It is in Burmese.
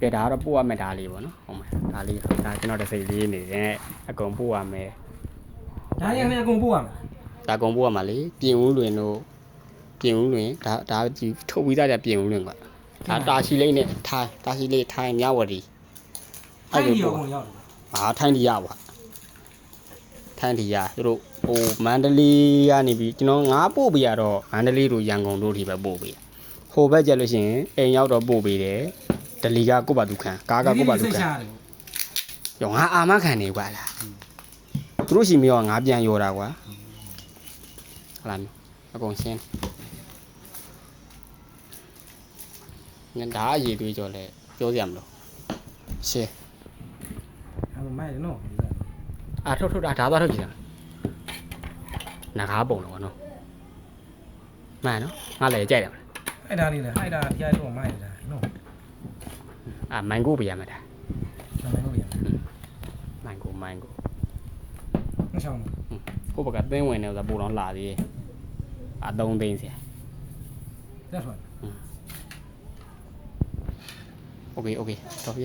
ကဲဒါကတော့ပို့ရမယ်ဒါလေးပေါ့နော်ဟုတ်မယ်ဒါလေးဒါကျွန်တော်တစ်စိတ်လေးနေတယ်အကုန်ပို့ရမယ် ဒါရရင်အကုန်ပို့ရမှာ ဒါကုန်ပို့ရမှာလေပြင်ဦးလွင်တို့ပြင်ဦးလွင်ဒါဒီထုတ်ပြီးသားကြပြင်ဦးလွင်ကဒါတာရှိလေးနဲ့ထိုင်းတာရှိလေးထိုင်းမြဝတီ အဲ့ဒီရောကုန်ရောက်တယ် ဟာထိုင်းဒီရပါထိုင်းဒီရသူတို့ဟိုမန္တလေးကနေပြီးကျွန်တော်ငါပို့ပေးရတော့မန္တလေးတို့ရန်ကုန်တို့ထိပဲပို့ပေးဟိုဘက်ကျလို့ရှိရင်အိမ်ရောက်တော့ပို့ပေးတယ်ဒလီကကိုပါသူခံကားကကိုပါသူခံရောငါအာမခံနေကွာလားသူတို့ရှိမရောငါပြန်ရောတာကွာဟုတ်လားအကုန်ရှင်းညဒါအရေးတွေးကြော်လဲပြောစရာမလိုရှင်း အဲ့မိုက်တယ်နော် အာထုတ်ဒါသွားထုတ်ကြည့်တာနဂါးပုံတော့နော်မှန်နော်ငါလည်းကြိုက်တယ် အဲ့ဒါလေးလေအဲ့ဒါကြားတော့မိုက်တယ်နော် အာမိုင်ကိုပြရမှာဒါ ကျွန်တော်တို့ရ မိုင်ကို မချောင်း ဟိုဘကသင်းဝင်နေဆိုပို့တော့လာသေးအ3သိန်းစီ တက်ထွက် โอเคတော့ပြ